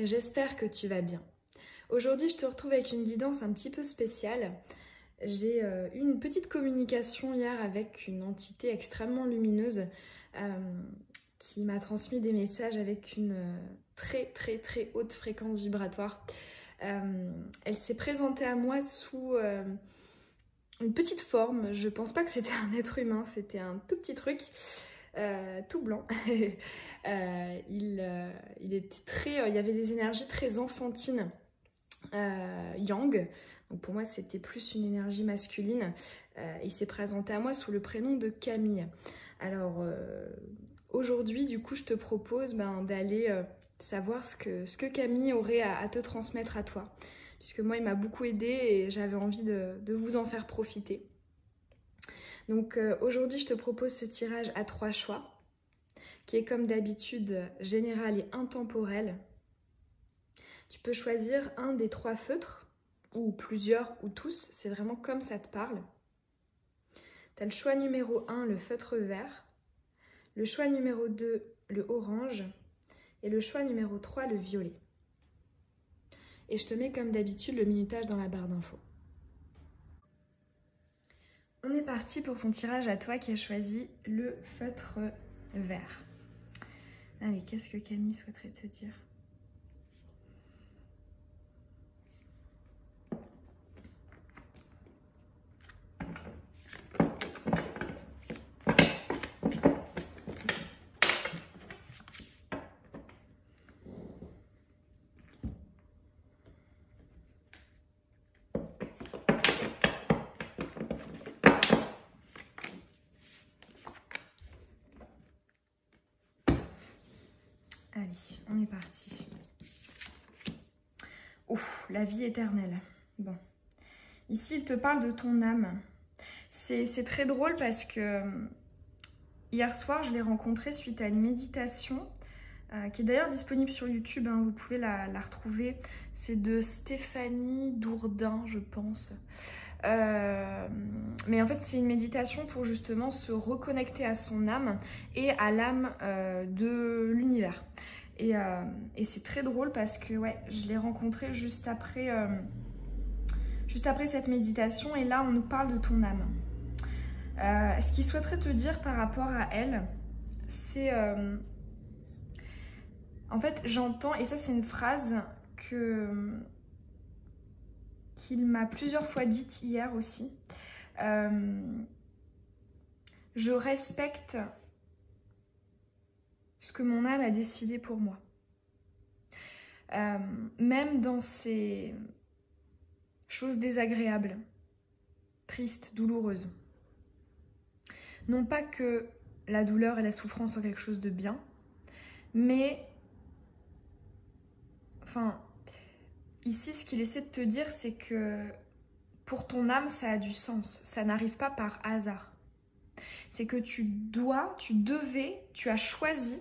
J'espère que tu vas bien. Aujourd'hui, je te retrouve avec une guidance un petit peu spéciale. J'ai eu une petite communication hier avec une entité extrêmement lumineuse qui m'a transmis des messages avec une très haute fréquence vibratoire. Elle s'est présentée à moi sous une petite forme. Je pense pas que c'était un être humain, c'était un tout petit truc. Tout blanc. Il y avait des énergies très enfantines, yang. Donc pour moi, c'était plus une énergie masculine. Il s'est présenté à moi sous le prénom de Camille. Alors aujourd'hui, du coup, je te propose d'aller savoir ce que Camille aurait à te transmettre à toi. Puisque moi, il m'a beaucoup aidé et j'avais envie de vous en faire profiter. Donc aujourd'hui, je te propose ce tirage à 3 choix, qui est comme d'habitude général et intemporel. Tu peux choisir un des 3 feutres, ou plusieurs, ou tous, c'est vraiment comme ça te parle. Tu as le choix numéro 1, le feutre vert, le choix numéro 2, le orange, et le choix numéro 3, le violet. Et je te mets comme d'habitude le minutage dans la barre d'infos. On est parti pour ton tirage à toi qui a choisi le feutre vert. Allez, qu'est-ce que Camille souhaiterait te dire ? Allez, on est parti. Ouf, la vie éternelle. Bon. Ici, il te parle de ton âme. C'est très drôle parce que hier soir, je l'ai rencontré suite à une méditation qui est d'ailleurs disponible sur YouTube. Hein, vous pouvez la retrouver. C'est de Stéphanie Dourdin, je pense. Mais en fait, c'est une méditation pour justement se reconnecter à son âme et à l'âme de l'univers. Et c'est très drôle parce que ouais, je l'ai rencontré juste après cette méditation et là, on nous parle de ton âme. Ce qu'il souhaiterait te dire par rapport à elle, c'est... en fait, j'entends, et ça c'est une phrase qu'il m'a plusieurs fois dite hier aussi. Je respecte ce que mon âme a décidé pour moi. Même dans ces choses désagréables, tristes, douloureuses. Non pas que la douleur et la souffrance soient quelque chose de bien, mais enfin, ici ce qu'il essaie de te dire, c'est que pour ton âme, ça a du sens. Ça n'arrive pas par hasard. C'est que tu as choisi,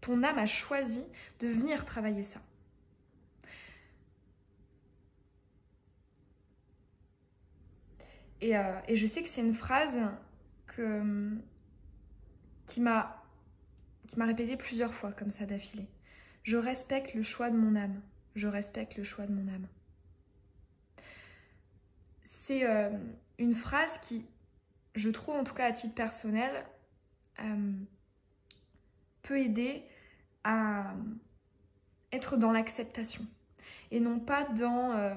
ton âme a choisi de venir travailler ça. Et je sais que c'est une phrase qui m'a répété plusieurs fois comme ça d'affilée. Je respecte le choix de mon âme. Je respecte le choix de mon âme. C'est une phrase qui, je trouve en tout cas à titre personnel, peut aider à être dans l'acceptation et non pas dans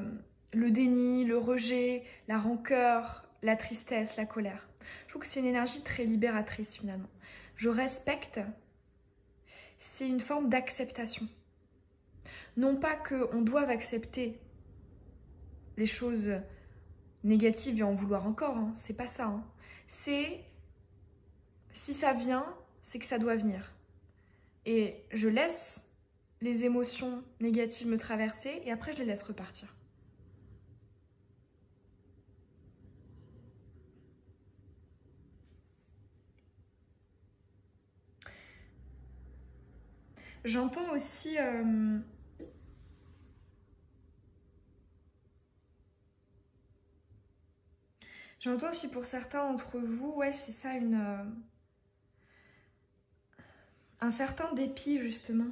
le déni, le rejet, la rancœur, la tristesse, la colère. Je trouve que c'est une énergie très libératrice finalement. Je respecte, c'est une forme d'acceptation. Non pas qu'on doive accepter les choses négatives et en vouloir encore, hein. C'est pas ça. Hein. C'est, si ça vient, c'est que ça doit venir. Et je laisse les émotions négatives me traverser et après je les laisse repartir. J'entends aussi pour certains d'entre vous, ouais, c'est ça, un certain dépit justement.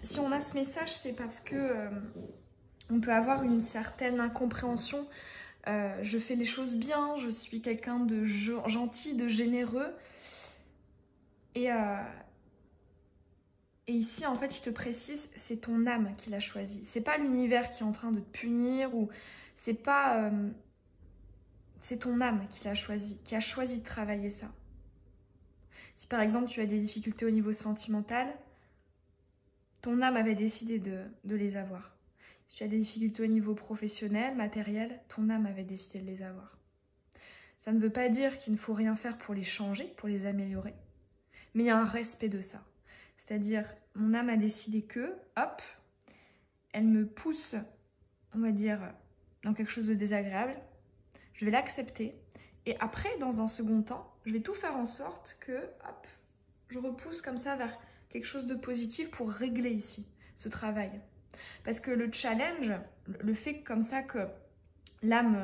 si on a ce message, c'est parce que on peut avoir une certaine incompréhension. Je fais les choses bien, je suis quelqu'un de gentil, de généreux. Et ici, en fait, il te précise, c'est ton âme qui l'a choisi. C'est pas l'univers qui est en train de te punir ou c'est pas... c'est ton âme qui l'a choisi, qui a choisi de travailler ça. Si par exemple, tu as des difficultés au niveau sentimental, ton âme avait décidé de les avoir. Si tu as des difficultés au niveau professionnel, matériel, ton âme avait décidé de les avoir. Ça ne veut pas dire qu'il ne faut rien faire pour les changer, pour les améliorer, mais il y a un respect de ça. C'est-à-dire, mon âme a décidé que, hop, elle me pousse, on va dire, dans quelque chose de désagréable, je vais l'accepter, et après, dans un second temps, je vais tout faire en sorte que, hop, je repousse comme ça vers quelque chose de positif pour régler ici ce travail. Parce que le challenge, le fait comme ça que l'âme,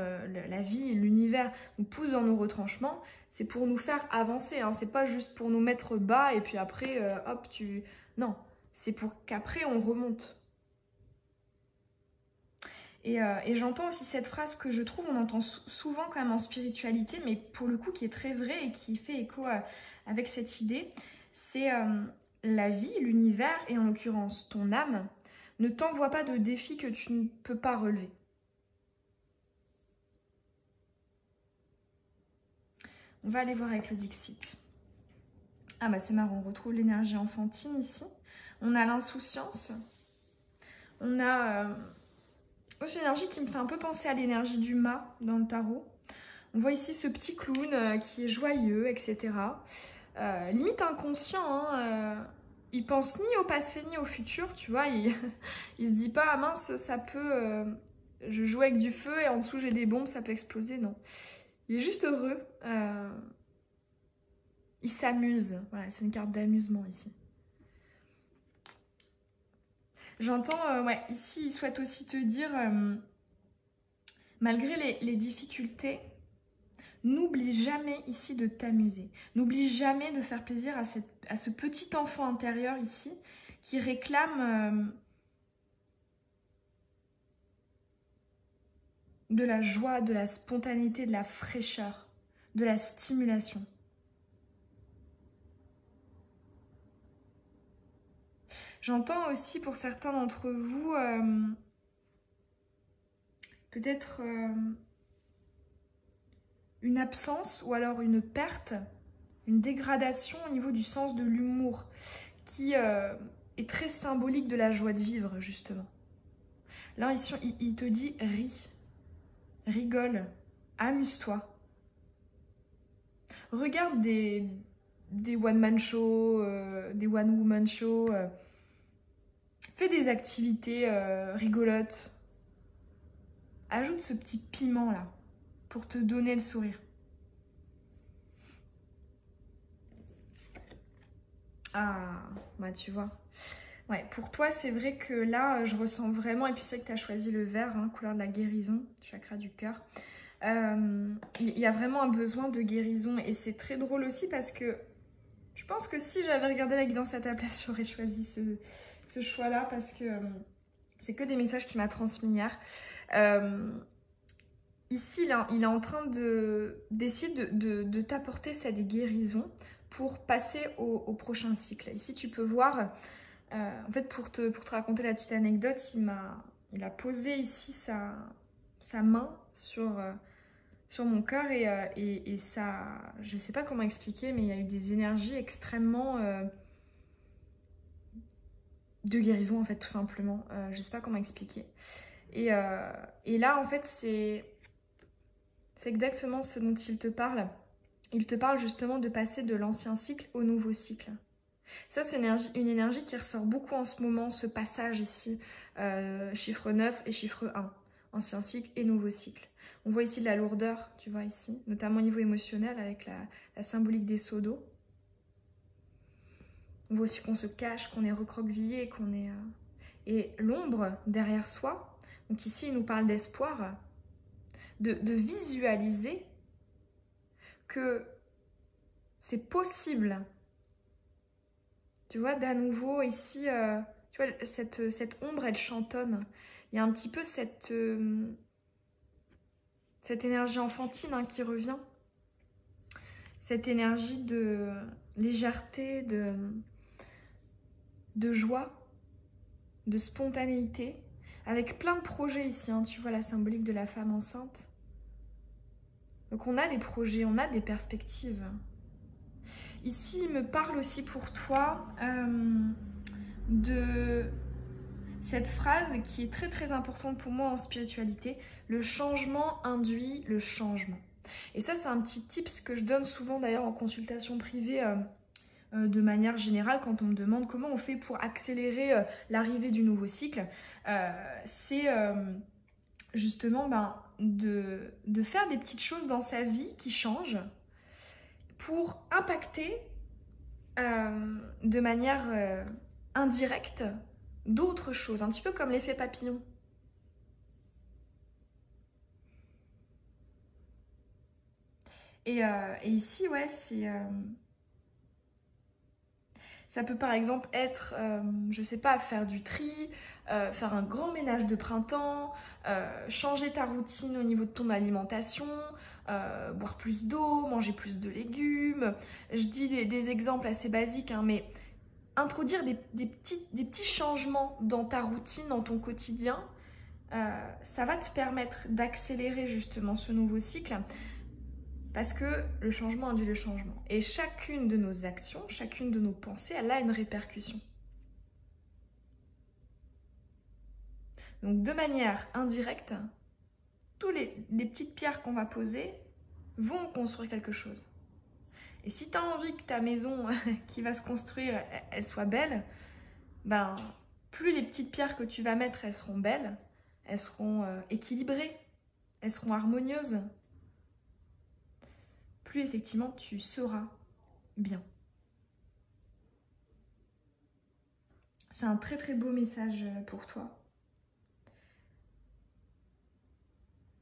la vie, l'univers nous pousse dans nos retranchements, c'est pour nous faire avancer, hein. C'est pas juste pour nous mettre bas et puis après, hop, tu... Non, c'est pour qu'après on remonte. Et j'entends aussi cette phrase que je trouve, on entend souvent quand même en spiritualité, mais pour le coup qui est très vraie et qui fait écho avec cette idée, c'est la vie, l'univers et en l'occurrence ton âme ne t'envoie pas de défis que tu ne peux pas relever. On va aller voir avec le Dixit. Ah bah c'est marrant, on retrouve l'énergie enfantine ici. On a l'insouciance. On a aussi une énergie qui me fait un peu penser à l'énergie du mât dans le tarot. On voit ici ce petit clown qui est joyeux, etc. Limite inconscient, hein, il pense ni au passé ni au futur, tu vois. Il se dit pas, ah mince, ça peut... je joue avec du feu et en dessous j'ai des bombes, ça peut exploser, non. Il est juste heureux. Il s'amuse. Voilà, c'est une carte d'amusement ici. J'entends, ouais, ici, il souhaite aussi te dire, malgré les difficultés, n'oublie jamais ici de t'amuser. N'oublie jamais de faire plaisir à ce petit enfant intérieur ici qui réclame de la joie, de la spontanéité, de la fraîcheur, de la stimulation. J'entends aussi pour certains d'entre vous peut-être une absence ou alors une perte, une dégradation au niveau du sens de l'humour qui est très symbolique de la joie de vivre justement. Là ici il te dit ris, rigole, amuse-toi. Regarde des one-man shows, des one-woman shows. Fais des activités rigolotes. Ajoute ce petit piment là pour te donner le sourire. Ah, bah tu vois. Ouais, pour toi, c'est vrai que là, je ressens vraiment, et puis c'est que tu as choisi le vert, hein, couleur de la guérison, chakra du cœur. Il y a vraiment un besoin de guérison, et c'est très drôle aussi parce que je pense que si j'avais regardé la guidance à ta place, j'aurais choisi ce choix-là parce que c'est que des messages qu'il m'a transmis hier. Ici, il est en train d'essayer de t'apporter cette guérison pour passer au prochain cycle. Ici, tu peux voir, en fait, pour te raconter la petite anecdote, il a posé ici sa main sur mon cœur et ça, je ne sais pas comment expliquer, mais il y a eu des énergies extrêmement de guérison, en fait, tout simplement. Je ne sais pas comment expliquer. Et là, en fait, c'est exactement ce dont il te parle. Il te parle justement de passer de l'ancien cycle au nouveau cycle. Ça, c'est une énergie qui ressort beaucoup en ce moment, ce passage ici, chiffre 9 et chiffre 1, ancien cycle et nouveau cycle. On voit ici de la lourdeur, tu vois ici, notamment au niveau émotionnel avec la symbolique des seaux d'eau. On voit aussi qu'on se cache, qu'on est recroquevillé, qu'on est... Et l'ombre derrière soi, donc ici il nous parle d'espoir, de visualiser que c'est possible. Tu vois, d'à nouveau ici, Tu vois, cette ombre, elle chantonne. Il y a un petit peu cette énergie enfantine hein, qui revient. Cette énergie de légèreté, de joie, de spontanéité. Avec plein de projets ici, hein, tu vois la symbolique de la femme enceinte. Donc on a des projets, on a des perspectives. Ici, il me parle aussi pour toi de cette phrase qui est très très importante pour moi en spiritualité. Le changement induit le changement. Et ça, c'est un petit tips que je donne souvent d'ailleurs en consultation privée de manière générale quand on me demande comment on fait pour accélérer l'arrivée du nouveau cycle. C'est justement de faire des petites choses dans sa vie qui changent pour impacter de manière indirecte d'autres choses, un petit peu comme l'effet papillon. Et ici, ouais, ça peut par exemple être, je sais pas, faire du tri, faire un grand ménage de printemps, changer ta routine au niveau de ton alimentation, boire plus d'eau, manger plus de légumes. Je dis des exemples assez basiques, hein, mais introduire des petits changements dans ta routine, dans ton quotidien, ça va te permettre d'accélérer justement ce nouveau cycle. Parce que le changement induit le changement. Et chacune de nos actions, chacune de nos pensées, elle a une répercussion. Donc de manière indirecte, toutes les petites pierres qu'on va poser vont construire quelque chose. Et si tu as envie que ta maison qui va se construire, elle soit belle, ben, plus les petites pierres que tu vas mettre, elles seront belles, elles seront équilibrées, elles seront harmonieuses, plus effectivement tu seras bien. C'est un très très beau message pour toi.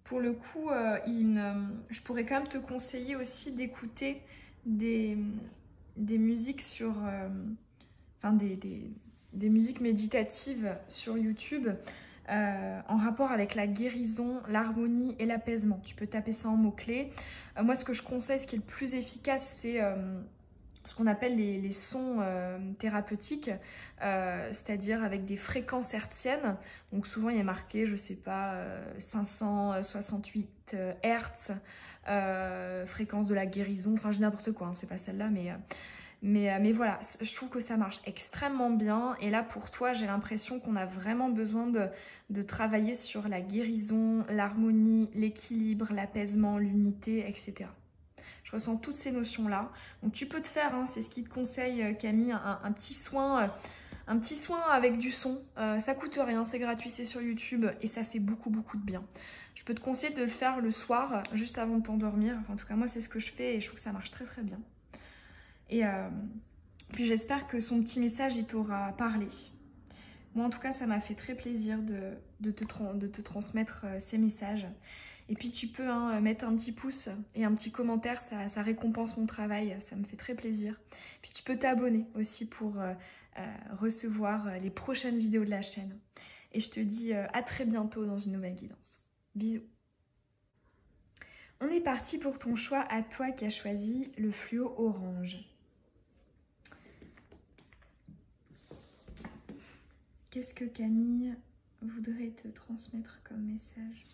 Pour le coup, je pourrais quand même te conseiller aussi d'écouter des musiques sur... enfin, des musiques méditatives sur YouTube en rapport avec la guérison, l'harmonie et l'apaisement. Tu peux taper ça en mots-clés. Moi, ce que je conseille, ce qui est le plus efficace, c'est ce qu'on appelle les sons thérapeutiques, c'est-à-dire avec des fréquences hertziennes. Donc souvent, il y a marqué, je sais pas, 568 Hertz, fréquence de la guérison. Enfin, je dis n'importe quoi, hein, c'est pas celle-là, mais voilà, je trouve que ça marche extrêmement bien. Et là, pour toi, j'ai l'impression qu'on a vraiment besoin de travailler sur la guérison, l'harmonie, l'équilibre, l'apaisement, l'unité, etc. Je ressens toutes ces notions-là. Donc tu peux te faire, hein, c'est ce qu'il te conseille Camille, un petit soin avec du son. Ça coûte rien, c'est gratuit, c'est sur YouTube et ça fait beaucoup beaucoup de bien. Je peux te conseiller de le faire le soir, juste avant de t'endormir. Enfin, en tout cas, moi, c'est ce que je fais et je trouve que ça marche très très bien. Et puis j'espère que son petit message, il t'aura parlé. Moi, en tout cas, ça m'a fait très plaisir de te transmettre ces messages. Et puis tu peux mettre un petit pouce et un petit commentaire, ça récompense mon travail, ça me fait très plaisir. Puis tu peux t'abonner aussi pour recevoir les prochaines vidéos de la chaîne. Et je te dis à très bientôt dans une nouvelle guidance. Bisous. On est parti pour ton choix, à toi qui as choisi le fluo orange. Qu'est-ce que Camille voudrait te transmettre comme message ?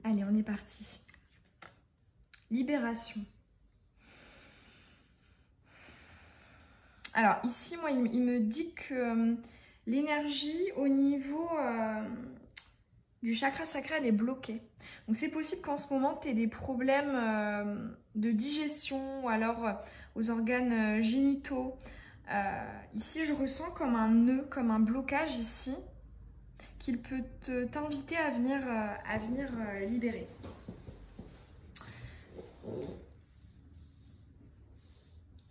Allez, on est parti. Libération. Alors ici, moi, il me dit que l'énergie au niveau du chakra sacral est bloquée. Donc c'est possible qu'en ce moment, tu aies des problèmes de digestion ou alors aux organes génitaux. Ici, je ressens comme un nœud, comme un blocage ici, qu'il peut t'inviter à venir libérer.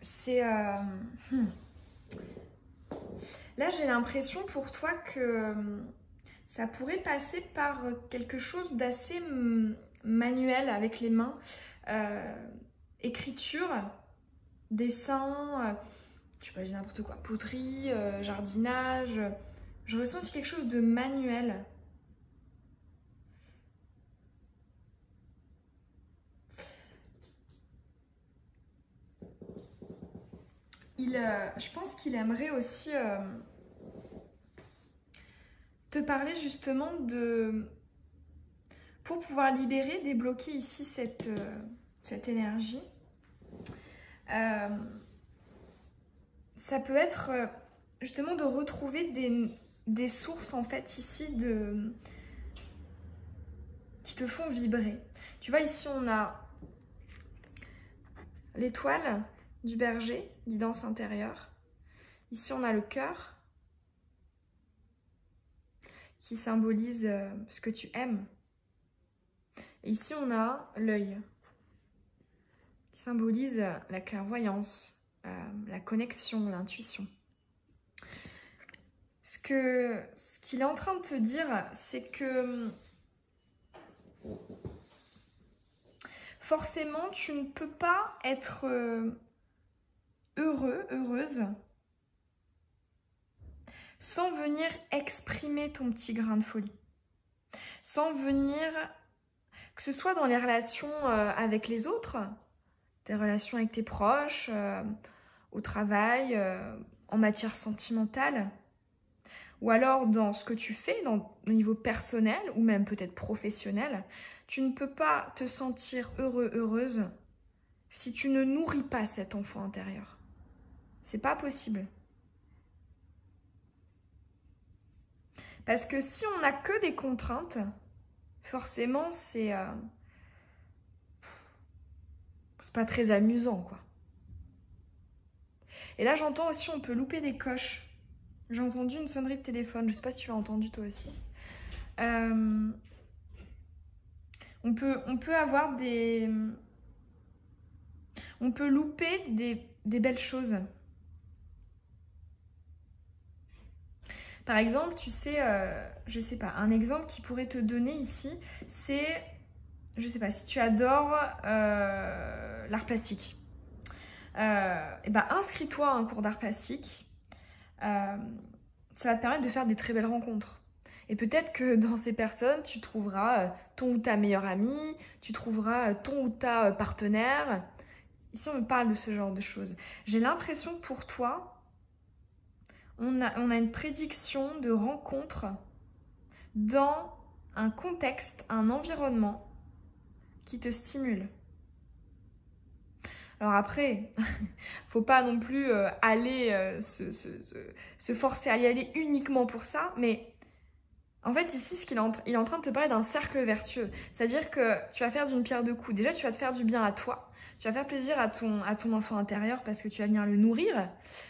C'est... Là, j'ai l'impression pour toi que ça pourrait passer par quelque chose d'assez manuel avec les mains. Écriture, dessin, je sais pas, j'ai n'importe quoi, poterie, jardinage. Je ressens aussi quelque chose de manuel. Je pense qu'il aimerait aussi te parler justement de... Pour pouvoir libérer, débloquer ici cette énergie. Ça peut être justement de retrouver des sources en fait ici qui te font vibrer. Tu vois, ici on a l'étoile du berger, guidance intérieure. Ici on a le cœur qui symbolise ce que tu aimes. Et ici on a l'œil qui symbolise la clairvoyance, la connexion, l'intuition. Ce qu'il est en train de te dire, c'est que forcément, tu ne peux pas être heureux, heureuse, sans venir exprimer ton petit grain de folie. Sans venir, que ce soit dans les relations avec les autres, tes relations avec tes proches, au travail, en matière sentimentale, ou alors dans ce que tu fais au niveau personnel ou même peut-être professionnel, tu ne peux pas te sentir heureux, heureuse si tu ne nourris pas cet enfant intérieur. C'est pas possible. Parce que si on n'a que des contraintes, forcément c'est pas très amusant, quoi. Et là j'entends aussi, on peut louper des coches. J'ai entendu une sonnerie de téléphone, je sais pas si tu l'as entendu toi aussi. On peut avoir des... On peut louper des belles choses. Par exemple, tu sais, je sais pas, un exemple qui pourrait te donner ici, c'est, je sais pas, si tu adores l'art plastique, et ben inscris-toi à un cours d'art plastique. Ça va te permettre de faire des très belles rencontres. Et peut-être que dans ces personnes, tu trouveras ton ou ta meilleure amie, tu trouveras ton ou ta partenaire. Ici, on me parle de ce genre de choses. J'ai l'impression que pour toi, on a une prédiction de rencontre dans un contexte, un environnement qui te stimule. Alors après, faut pas non plus aller se forcer à y aller uniquement pour ça, mais en fait ici, il est en train de te parler d'un cercle vertueux. C'est-à-dire que tu vas faire d'une pierre deux coups. Déjà, tu vas te faire du bien à toi, tu vas faire plaisir à ton enfant intérieur parce que tu vas venir le nourrir,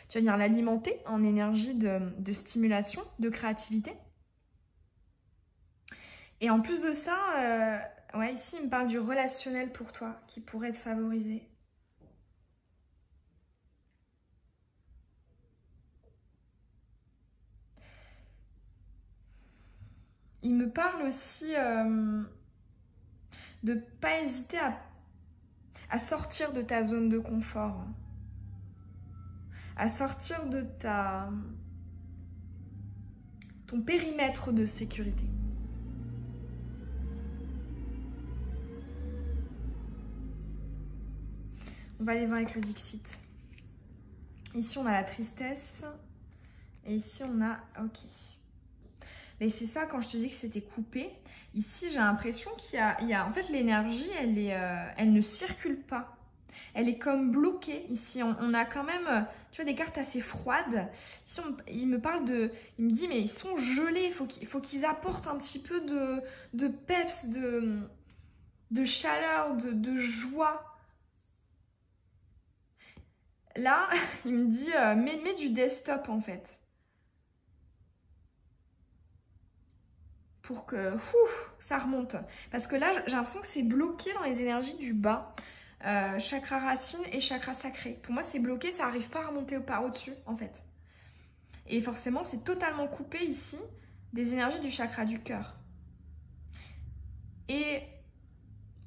tu vas venir l'alimenter en énergie de stimulation, de créativité. Et en plus de ça, ouais, ici, il me parle du relationnel pour toi qui pourrait te favoriser. Il me parle aussi de ne pas hésiter à sortir de ta zone de confort, à sortir de ton périmètre de sécurité. On va aller voir avec le Dixit. Ici, on a la tristesse. Et ici, on a... Ok. Mais c'est ça, quand je te dis que c'était coupé. Ici, j'ai l'impression qu'il y a... En fait, l'énergie, elle ne circule pas. Elle est comme bloquée ici. On a quand même, tu vois, des cartes assez froides. Ici, il me parle de... Il me dit, mais ils sont gelés. Il faut qu'ils apportent un petit peu de peps, de chaleur, de joie. Là, il me dit, mets du desktop, en fait. Pour que ça remonte. Parce que là, j'ai l'impression que c'est bloqué dans les énergies du bas. Chakra racine et chakra sacré. Pour moi, c'est bloqué, ça n'arrive pas à remonter par au-dessus, en fait. Et forcément, c'est totalement coupé ici des énergies du chakra du cœur. Et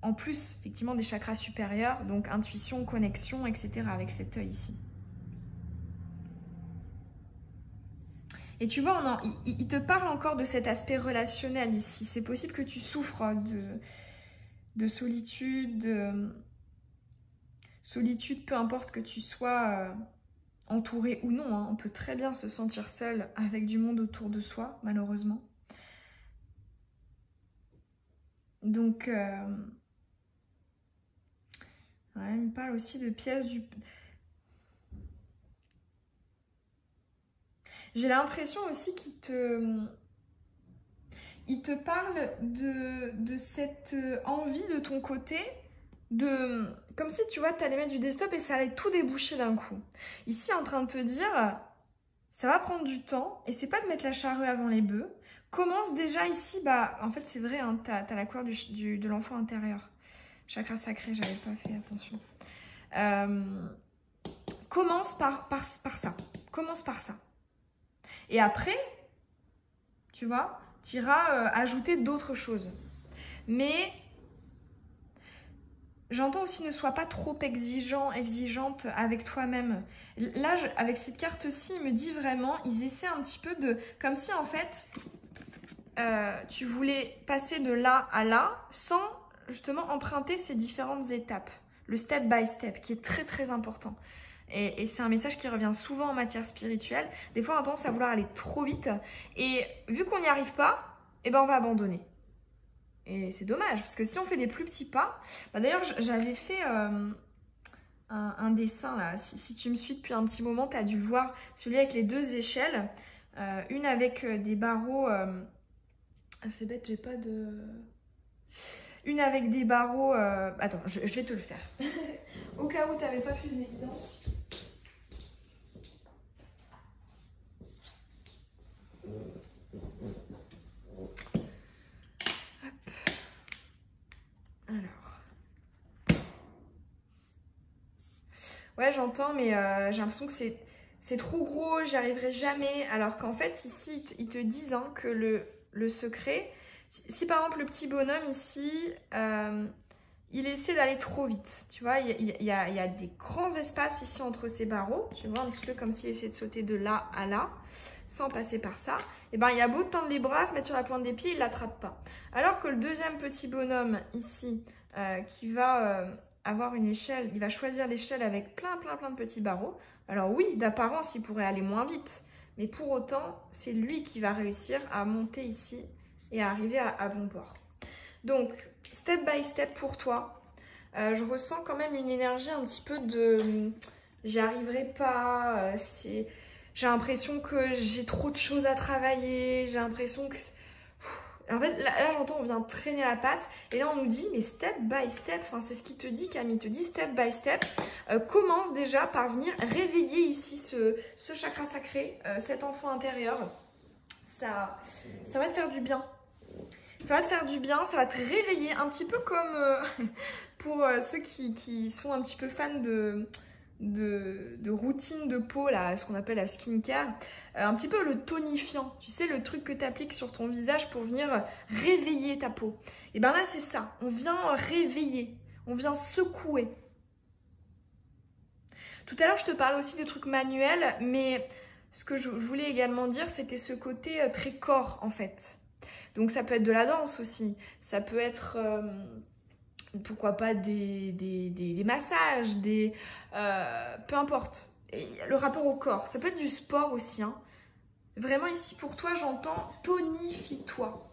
en plus, effectivement, des chakras supérieurs, donc intuition, connexion, etc. avec cet œil ici. Et tu vois, il te parle encore de cet aspect relationnel ici. C'est possible que tu souffres de solitude, solitude, peu importe que tu sois entouré ou non. Hein. On peut très bien se sentir seul avec du monde autour de soi, malheureusement. Donc, ouais, il me parle aussi de pièces du... J'ai l'impression aussi il te parle de cette envie de ton côté, comme si tu vois, tu allais mettre du desktop et ça allait tout déboucher d'un coup. Ici, en train de te dire, ça va prendre du temps et c'est pas de mettre la charrue avant les bœufs. Commence déjà ici, bah en fait c'est vrai, hein, t'as la couleur de l'enfant intérieur. Chakra sacré, j'avais pas fait attention. Commence par ça. Commence par ça. Et après, tu vois, tu iras ajouter d'autres choses. Mais j'entends aussi ne sois pas trop exigeante avec toi-même. Là, avec cette carte-ci, il me dit vraiment, ils essaient un petit peu de... Comme si en fait, tu voulais passer de là à là sans justement emprunter ces différentes étapes. Le step by step, qui est très très important. Et c'est un message qui revient souvent en matière spirituelle. Des fois, on a tendance à vouloir aller trop vite. Et vu qu'on n'y arrive pas, eh ben, on va abandonner. Et c'est dommage, parce que si on fait des plus petits pas... Bah d'ailleurs, j'avais fait un dessin, là. Si tu me suis depuis un petit moment, tu as dû le voir. Celui avec les deux échelles. Une avec des barreaux... c'est bête, j'ai pas de... Une avec des barreaux... Attends, je vais te le faire. Au cas où tu n'avais pas fait une évidence. Alors. Ouais, j'entends, mais j'ai l'impression que c'est trop gros, j'y arriverai jamais. Alors qu'en fait, ici, ils te disent hein, que le secret... Si par exemple, le petit bonhomme ici... il essaie d'aller trop vite, tu vois, il y a des grands espaces ici entre ces barreaux, tu vois, un petit peu comme s'il essayait de sauter de là à là, sans passer par ça. Et ben il a beau tendre les bras, se mettre sur la pointe des pieds, il ne l'attrape pas. Alors que le deuxième petit bonhomme ici, qui va avoir une échelle, il va choisir l'échelle avec plein de petits barreaux. Alors oui, d'apparence, il pourrait aller moins vite, mais pour autant, c'est lui qui va réussir à monter ici et à arriver à bon port. Donc, step by step pour toi, je ressens quand même une énergie un petit peu de j'y arriverai pas, j'ai l'impression que j'ai trop de choses à travailler, j'ai l'impression que... En fait, là j'entends on vient traîner la patte et là on nous dit mais step by step, enfin c'est ce qu'il te dit Camille, il te dit step by step, commence déjà par venir réveiller ici ce chakra sacré, cet enfant intérieur, ça va te faire du bien. Ça va te faire du bien, ça va te réveiller un petit peu comme pour ceux qui sont un petit peu fans de routine de peau, là, ce qu'on appelle la skincare. Un petit peu le tonifiant, tu sais, le truc que tu appliques sur ton visage pour venir réveiller ta peau. Et bien là, c'est ça, on vient réveiller, on vient secouer. Tout à l'heure, je te parlais aussi de trucs manuels, mais ce que je voulais également dire, c'était ce côté très corps, en fait. Donc ça peut être de la danse aussi, ça peut être, pourquoi pas, des massages, peu importe. Et le rapport au corps, ça peut être du sport aussi. Hein. Vraiment ici pour toi, j'entends tonifie-toi.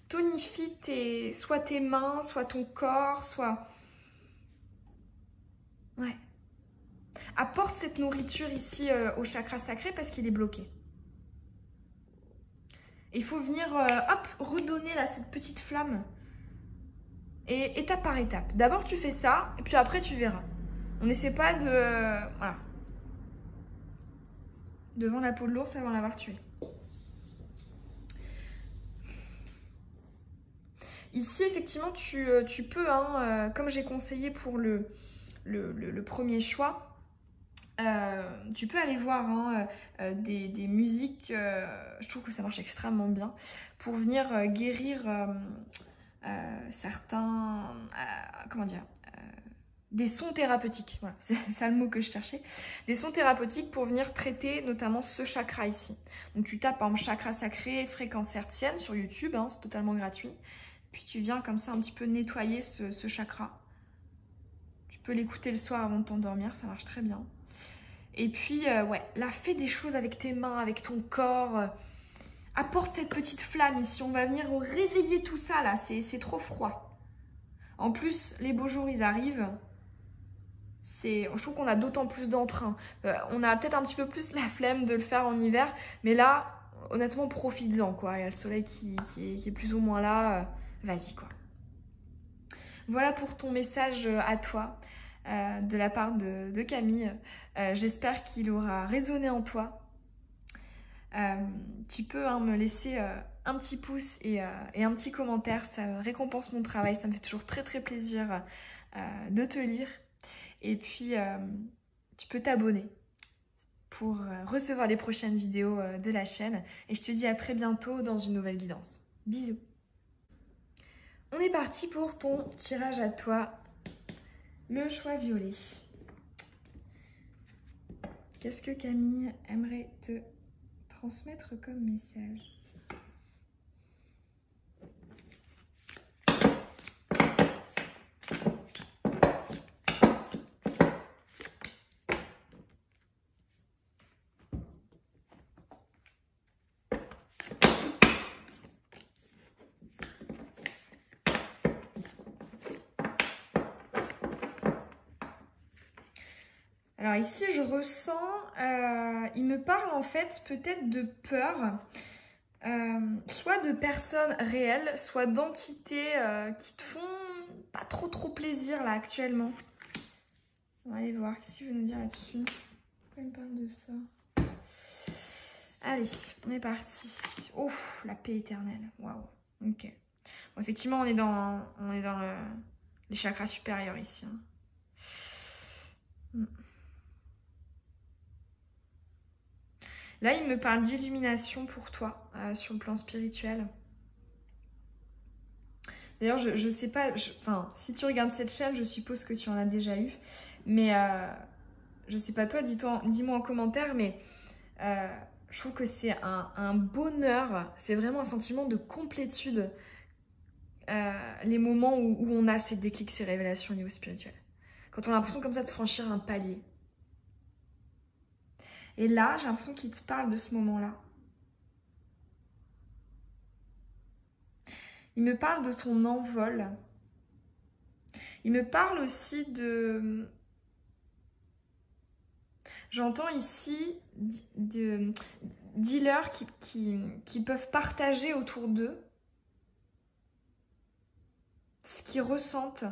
Tonifie soit tes mains, soit ton corps, soit... Ouais. Apporte cette nourriture ici au chakra sacré parce qu'il est bloqué. Il faut venir, hop, redonner là cette petite flamme. Et étape par étape. D'abord, tu fais ça, et puis après, tu verras. On n'essaie pas de... voilà. Devant la peau de l'ours avant l'avoir tué. Ici, effectivement, tu peux, hein, comme j'ai conseillé pour le premier choix, tu peux aller voir hein, des musiques, je trouve que ça marche extrêmement bien, pour venir guérir certains, comment dire, des sons thérapeutiques, voilà, c'est ça le mot que je cherchais, des sons thérapeutiques pour venir traiter notamment ce chakra ici. Donc tu tapes par exemple chakra sacré, fréquence hertzienne sur YouTube, hein, c'est totalement gratuit. Puis tu viens comme ça un petit peu nettoyer ce chakra. Tu peux l'écouter le soir avant de t'endormir, ça marche très bien. Et puis, ouais, là, fais des choses avec tes mains, avec ton corps. Apporte cette petite flamme ici. On va venir réveiller tout ça, là. C'est trop froid. En plus, les beaux jours, ils arrivent. Je trouve qu'on a d'autant plus d'entrain. On a peut-être un petit peu plus la flemme de le faire en hiver. Mais là, honnêtement, profites-en, quoi. Il y a le soleil qui est plus ou moins là. Vas-y, quoi. Voilà pour ton message à toi, de la part de Camille. J'espère qu'il aura résonné en toi. Tu peux hein, me laisser un petit pouce et un petit commentaire. Ça récompense mon travail. Ça me fait toujours très très plaisir de te lire. Et puis, tu peux t'abonner pour recevoir les prochaines vidéos de la chaîne. Et je te dis à très bientôt dans une nouvelle guidance. Bisous. On est parti pour ton tirage à toi, le choix violet. Qu'est-ce que Camille aimerait te transmettre comme message? Alors ici, je ressens, il me parle en fait peut-être de peur, soit de personnes réelles, soit d'entités qui te font pas trop plaisir là actuellement. On va aller voir, qu'est-ce qu'il veut nous dire là-dessus? Pourquoi il me parle de ça? Allez, on est parti. Ouf, la paix éternelle, waouh, ok. Bon, effectivement, on est dans les chakras supérieurs ici. Hein. Là, il me parle d'illumination pour toi, sur le plan spirituel. D'ailleurs, je sais pas, enfin, si tu regardes cette chaîne, je suppose que tu en as déjà eu. Mais, je sais pas toi, dis-moi en commentaire, mais je trouve que c'est un bonheur, c'est vraiment un sentiment de complétude, les moments où on a ces déclics, ces révélations au niveau spirituel. Quand on a l'impression comme ça de franchir un palier. Et là, j'ai l'impression qu'il te parle de ce moment-là. Il me parle de ton envol. Il me parle aussi de... J'entends ici de dealers qui peuvent partager autour d'eux ce qu'ils ressentent.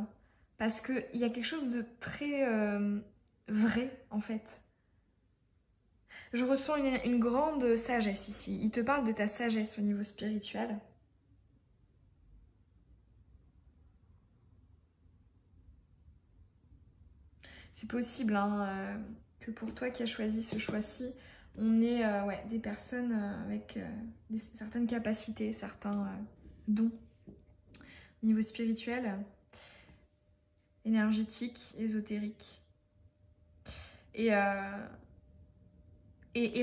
Parce qu'il y a quelque chose de très vrai, en fait. Je ressens une grande sagesse ici. Il te parle de ta sagesse au niveau spirituel. C'est possible hein, que pour toi qui as choisi ce choix-ci, on ait ouais, des personnes avec certaines capacités, certains dons au niveau spirituel, énergétique, ésotérique. Et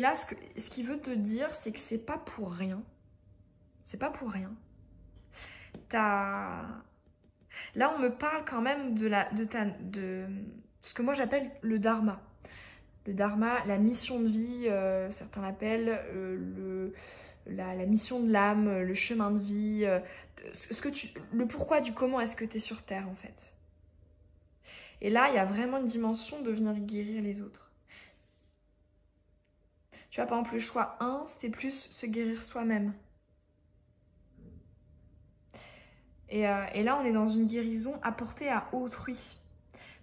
là, ce qu'il veut te dire, c'est que c'est pas pour rien. C'est pas pour rien. Là, on me parle quand même de ce que moi j'appelle le dharma. Le dharma, la mission de vie, certains l'appellent, la mission de l'âme, le chemin de vie, le pourquoi du comment est-ce que tu es sur Terre en fait. Et là, il y a vraiment une dimension de venir guérir les autres. Tu vois, par exemple, le choix 1, c'était plus se guérir soi-même. Et là, on est dans une guérison apportée à autrui.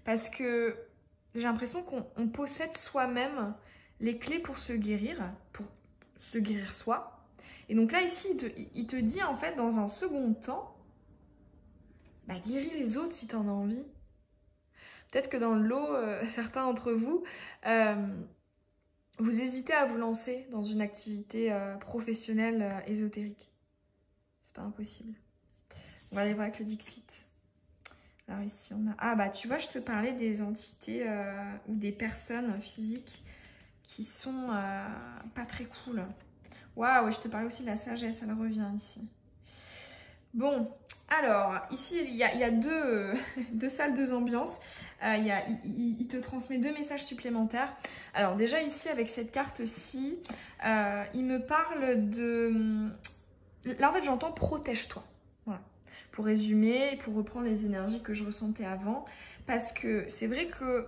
Parce que j'ai l'impression qu'on possède soi-même les clés pour se guérir soi. Et donc là, ici, il te dit, en fait, dans un second temps, bah, guéris les autres si tu en as envie. Peut-être que dans le lot, certains d'entre vous, vous hésitez à vous lancer dans une activité professionnelle ésotérique. C'est pas impossible. On va aller voir avec le Dixit. Alors ici, on a... Ah bah tu vois, je te parlais des entités ou des personnes physiques qui sont pas très cool. Waouh, je te parlais aussi de la sagesse, elle revient ici. Bon, alors, ici, il y a deux salles, deux ambiances. Il te transmet 2 messages supplémentaires. Alors déjà ici, avec cette carte-ci, il me parle de... Là, en fait, j'entends « protège-toi ». Voilà. Pour résumer, pour reprendre les énergies que je ressentais avant. Parce que c'est vrai que...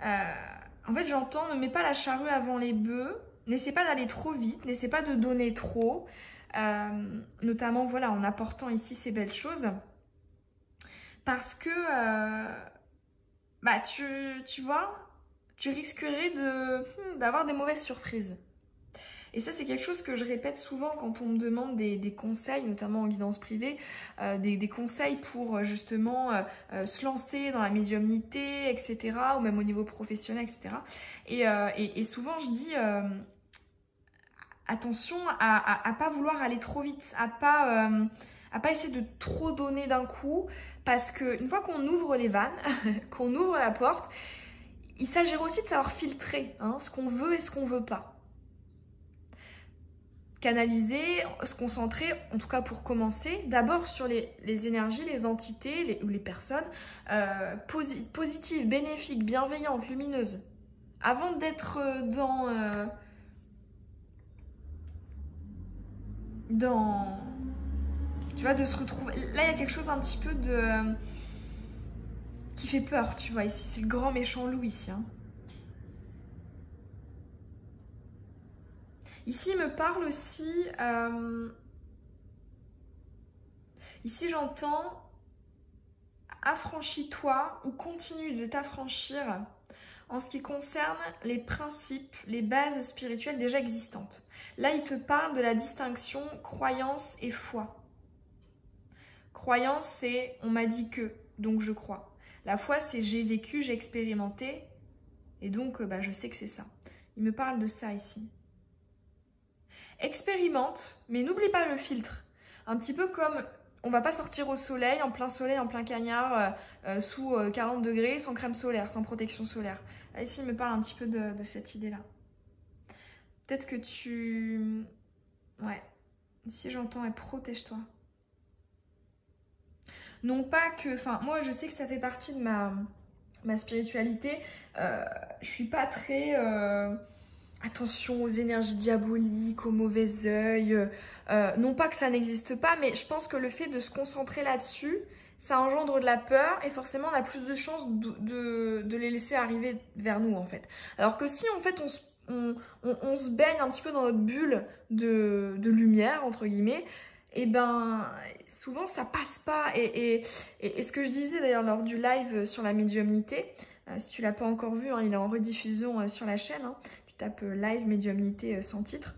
en fait, j'entends « ne mets pas la charrue avant les bœufs ». N'essaie pas d'aller trop vite, n'essaie pas de donner trop. Notamment, voilà, en apportant ici ces belles choses. Parce que... bah, tu vois, tu risquerais d'avoir des mauvaises surprises. Et ça, c'est quelque chose que je répète souvent quand on me demande des conseils, notamment en guidance privée, des conseils pour justement se lancer dans la médiumnité, etc., ou même au niveau professionnel, etc. Et souvent, je dis attention à pas vouloir aller trop vite, à pas essayer de trop donner d'un coup, parce qu'une fois qu'on ouvre les vannes, qu'on ouvre la porte, il s'agirait aussi de savoir filtrer ce qu'on veut et ce qu'on veut pas. Canaliser, se concentrer, en tout cas pour commencer, d'abord sur les énergies, les entités ou les personnes positives, bénéfiques, bienveillantes, lumineuses. Avant d'être tu vois, de se retrouver... Là, il y a quelque chose un petit peu qui fait peur, tu vois, ici. C'est le grand méchant loup, ici. Ici, il me parle aussi... Ici, j'entends affranchis-toi ou continue de t'affranchir en ce qui concerne les principes, les bases spirituelles déjà existantes. Là, il te parle de la distinction croyance et foi. Croyance, c'est on m'a dit que, donc je crois. La foi, c'est j'ai vécu, j'ai expérimenté, et donc bah, je sais que c'est ça. Il me parle de ça ici. Expérimente, mais n'oublie pas le filtre. Un petit peu comme on va pas sortir au soleil, en plein cagnard, sous 40 degrés, sans crème solaire, sans protection solaire. Là, ici, il me parle un petit peu de cette idée-là. Peut-être que tu... Ouais. Ici, j'entends, et protège-toi. Non pas que... Enfin, moi, je sais que ça fait partie de ma spiritualité. Je suis pas très... attention aux énergies diaboliques, au mauvais œil. Non pas que ça n'existe pas, mais je pense que le fait de se concentrer là-dessus, ça engendre de la peur et forcément on a plus de chances de les laisser arriver vers nous en fait. Alors que si en fait on se baigne un petit peu dans notre bulle de lumière entre guillemets, et ben souvent ça passe pas. Et ce que je disais d'ailleurs lors du live sur la médiumnité, si tu l'as pas encore vu, il est en rediffusion sur la chaîne, tu tapes live médiumnité sans titre.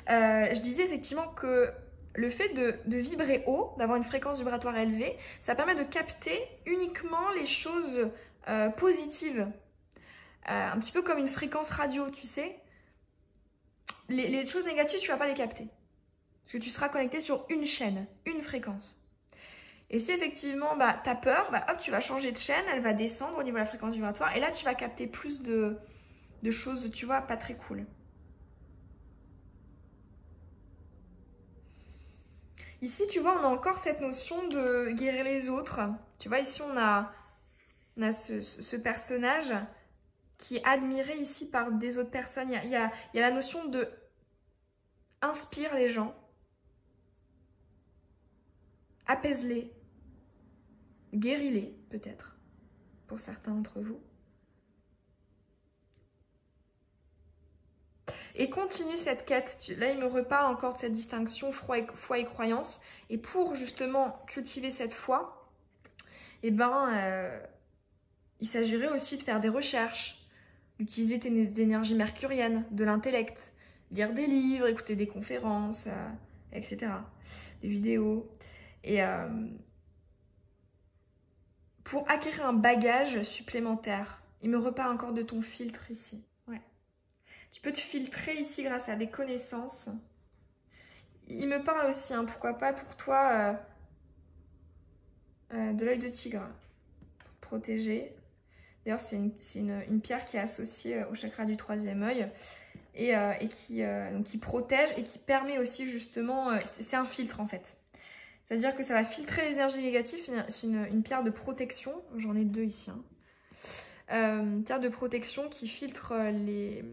Je disais effectivement que le fait de vibrer haut, d'avoir une fréquence vibratoire élevée, ça permet de capter uniquement les choses positives. Un petit peu comme une fréquence radio, tu sais. Les choses négatives, tu ne vas pas les capter. Parce que tu seras connecté sur une chaîne, une fréquence. Et si effectivement bah, tu as peur, bah, hop, tu vas changer de chaîne, elle va descendre au niveau de la fréquence vibratoire. Et là, tu vas capter plus de choses, tu vois, pas très cool. Ici, tu vois, on a encore cette notion de guérir les autres. Tu vois, ici, on a ce personnage qui est admiré ici par des autres personnes. Il y a la notion de inspire les gens, apaise-les, Guéris-les, peut-être, pour certains d'entre vous. Et continue cette quête. Là, il me reparle encore de cette distinction foi et croyance. Et pour justement cultiver cette foi, eh ben, il s'agirait aussi de faire des recherches, d'utiliser tes énergies mercuriennes, de l'intellect, lire des livres, écouter des conférences, etc. Des vidéos. Et pour acquérir un bagage supplémentaire, il me reparle encore de ton filtre ici. Ouais. Tu peux te filtrer ici grâce à des connaissances. Il me parle aussi, hein, pourquoi pas pour toi, de l'œil de tigre, pour te protéger. D'ailleurs, c'est une pierre qui est associée au chakra du 3e œil et qui protège et qui permet aussi justement... c'est un filtre en fait. C'est-à-dire que ça va filtrer les énergies négatives. C'est une pierre de protection. J'en ai 2 ici. Hein. Une pierre de protection qui filtre les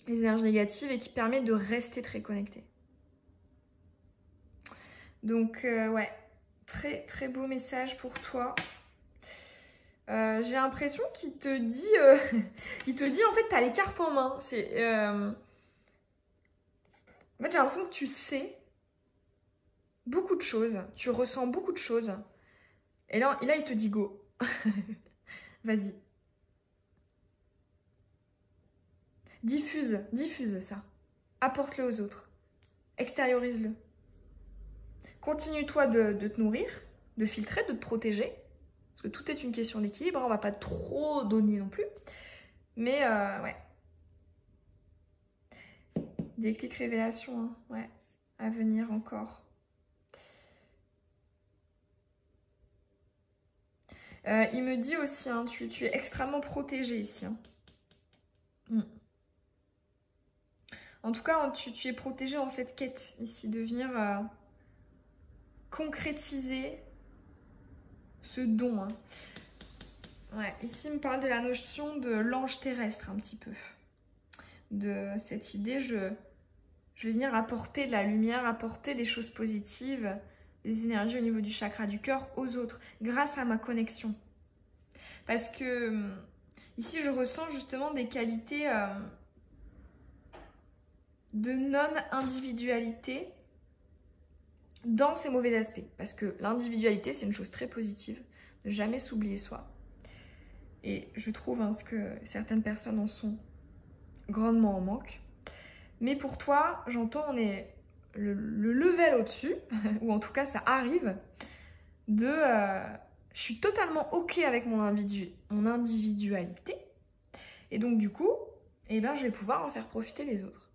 énergies négatives et qui permet de rester très connecté. Donc, ouais, très très beau message pour toi. J'ai l'impression qu'il te dit, il te dit en fait, t'as les cartes en main. En fait, j'ai l'impression que tu sais beaucoup de choses, tu ressens beaucoup de choses. Et là il te dit go. Vas-y. Diffuse ça. Apporte-le aux autres. Extériorise-le. Continue-toi de te nourrir, de filtrer, de te protéger. Parce que tout est une question d'équilibre. On va pas trop donner non plus. Mais ouais. Déclic révélation, hein. Ouais. À venir encore. Il me dit aussi, hein, tu es extrêmement protégé ici. Hein. En tout cas, tu es protégé dans cette quête ici, de venir concrétiser ce don. Hein. Ouais, ici, il me parle de la notion de l'ange terrestre un petit peu. De cette idée, je vais venir apporter de la lumière, apporter des choses positives, des énergies au niveau du chakra du cœur aux autres, grâce à ma connexion. Parce que ici, je ressens justement des qualités de non-individualité dans ces mauvais aspects. Parce que l'individualité, c'est une chose très positive, ne jamais s'oublier soi. Et je trouve hein, que certaines personnes en sont grandement en manque. Mais pour toi, j'entends, on est le level au-dessus, ou en tout cas ça arrive, de je suis totalement ok avec mon individualité, et donc du coup, eh ben, je vais pouvoir en faire profiter les autres.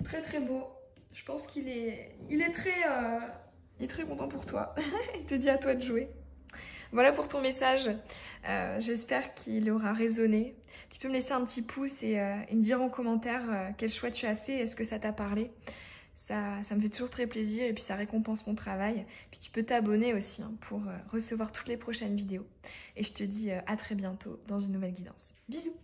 Très très beau. Je pense qu'il est très content pour toi. Il te dit à toi de jouer. Voilà pour ton message. J'espère qu'il aura résonné. Tu peux me laisser un petit pouce et me dire en commentaire quel choix tu as fait, est-ce que ça t'a parlé. Ça me fait toujours très plaisir et puis ça récompense mon travail. Puis tu peux t'abonner aussi hein, pour recevoir toutes les prochaines vidéos. Et je te dis à très bientôt dans une nouvelle guidance. Bisous!